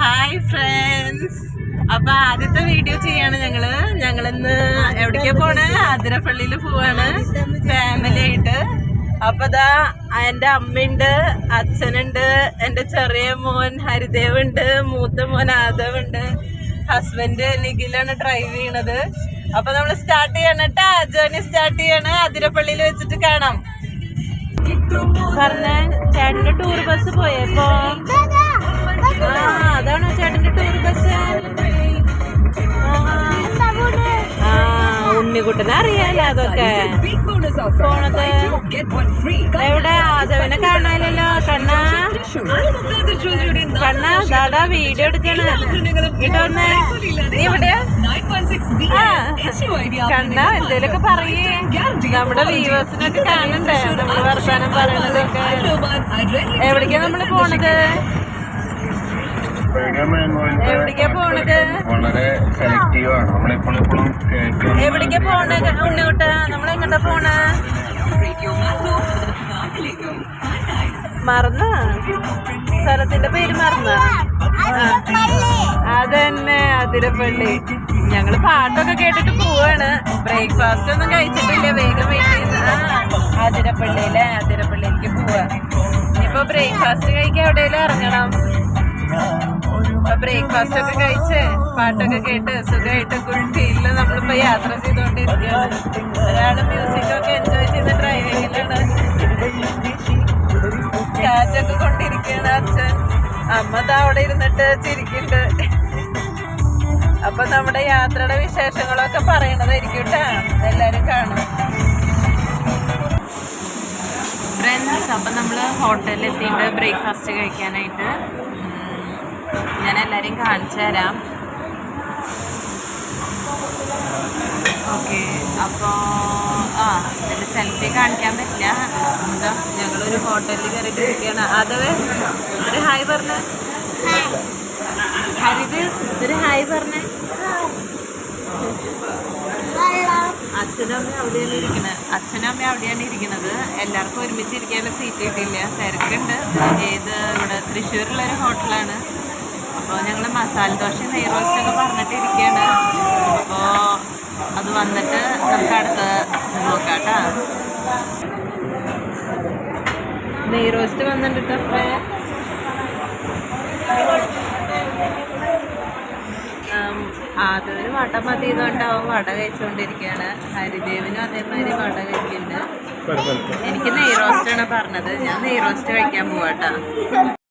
Hi friends. അപ്പൊ ആദ്യത്തെ video ചെയ്യാണ് ഞങ്ങളിന്ന് എവിടേക്കാ പോണ്? ആതിരപ്പള്ളിയില് പോവാണ് ഫാമിലി ആയിട്ട്. അപ്പൊ ദാ എന്റെ അമ്മയുണ്ട്, അച്ഛനുണ്ട്, എന്റെ ചെറിയ മോൻ ഹരിദേവ് ഉണ്ട്, മൂത്ത മോൻ ആദവ് ഉണ്ട്, ഹസ്ബൻഡ് നിഖിലാണ് ഡ്രൈവ് ചെയ്യണത്. അപ്പൊ നമ്മള് സ്റ്റാർട്ട് ചെയ്യണം കേട്ടാ. ജേർണി സ്റ്റാർട്ട് ചെയ്യാണ്. ആതിരപ്പള്ളിയിൽ വെച്ചിട്ട് കാണാം. പറഞ്ഞ ചേട്ടന്റെ ടൂർ ബസ് പോയപ്പോ അതാണോ ചേട്ടന്റെ ടൂർ ബസ്? ഉണ്ണിക്കുട്ടനെ അറിയാലോ അതൊക്കെ. പോണത് എവിടെ? ആദവിനെ കാണാനല്ലോ. കണ്ണാ ദാടാ വീഡിയോ എടുക്കാണ്. ഇട്ടോന്ന് നീ എവിടെയാ? കണ്ണാ എന്തേലൊക്കെ പറയേ. നമ്മുടെ വ്യൂവേഴ്സിനൊക്കെ കാണണ്ടേ നമ്മള് വർത്താനം പറയണതൊക്കെ. എവിടേക്കാ നമ്മള് പോണത്? എവിടേക്കാ പോണത്? എവിടേക്കാ പോണത് ഉണ്ണിക്കുട്ട? നമ്മളെങ്ങോട്ടാ പോണ? മറന്ന സ്ഥലത്തിന്റെ പേര് മറന്ന? അതന്നെ, അതിരപ്പള്ളി. ഞങ്ങള് പാട്ടൊക്കെ കേട്ടിട്ട് പോവാണ്. ബ്രേക്ക്ഫാസ്റ്റ് ഒന്നും കഴിച്ചിട്ടില്ല. വേഗം അതിരപ്പള്ളിയിലെ അതിരപ്പള്ളിയിലേക്ക് പോവാ. ഇനിയിപ്പോ ബ്രേക്ക്ഫാസ്റ്റ് കഴിക്കാൻ എവിടെയെങ്കിലും ഇറങ്ങണം. അപ്പൊ ബ്രേക്ക്ഫാസ്റ്റ് ഒക്കെ കഴിച്ച് പാട്ടൊക്കെ കേട്ട് സുഖമായിട്ട് ഫുൾ ഫീലില് നമ്മളിപ്പോ യാത്ര ചെയ്തോണ്ടിരിക്കുകയാണ്. ഒരാള് മ്യൂസിക്കൊക്കെ എൻജോയ് ചെയ്ത് ഡ്രൈവിങ്ങിലാണ്. കാറ്റൊക്കെ കൊണ്ടിരിക്കുകയാണ് അച്ഛൻ. അമ്മ ദാ അവിടെ ഇരുന്നിട്ട് ചിരിക്കുന്നുണ്ട്. അപ്പൊ നമ്മുടെ യാത്രയുടെ വിശേഷങ്ങളൊക്കെ പറയണതായിരിക്കും കേട്ടാ. എല്ലാരും കാണും ഫ്രണ്ട്സ്. അപ്പൊ നമ്മള് ഹോട്ടലിൽ എത്തിയിട്ട് ബ്രേക്ക്ഫാസ്റ്റ് കഴിക്കാനായിട്ട് ഞാൻ എല്ലാരെയും കാണിച്ചു തരാം. ഓക്കെ, അപ്പോൾ ഇതിൽ സെൽഫി കാണിക്കാൻ പറ്റില്ല. എന്താ ഞങ്ങളൊരു ഹോട്ടലിൽ കയറിയിട്ട് ഇരിക്കുകയാണ്. അതവേ ഒരു ഹായ് പറഞ്ഞ ഹരിത്, ഒരു ഹായ് പറഞ്ഞേ. അച്ഛനും അമ്മയും അവിടെയാണ് ഇരിക്കുന്നത്. എല്ലാവർക്കും ഒരുമിച്ച് ഇരിക്കാനുള്ള സീറ്റ് കിട്ടിയില്ല, തിരക്കുണ്ട്. ഇവിടെ തൃശ്ശൂരുള്ളൊരു ഹോട്ടലാണ്. അപ്പോൾ ഞങ്ങൾ മസാല ദോശ നെയ് റോസ്റ്റൊക്കെ പറഞ്ഞിട്ട് ഇരിക്കുകയാണ്. അപ്പോൾ അത് വന്നിട്ട് നമുക്ക് അടുത്ത് നോക്കാം കേട്ടോ. നെയ് റോസ്റ്റ് വന്നിട്ട് ആദ്യം വട മതി ഇതുകൊണ്ടാവും വട കഴിച്ചുകൊണ്ടിരിക്കുകയാണ്. ഹരിദേവിനും അതേമാതിരി വട കഴിക്കുന്നുണ്ട്. എനിക്ക് നെയ് റോസ്റ്റാണ് പറഞ്ഞത്. ഞാൻ നെയ് റോസ്റ്റ് കഴിക്കാൻ പോവാട്ടോ.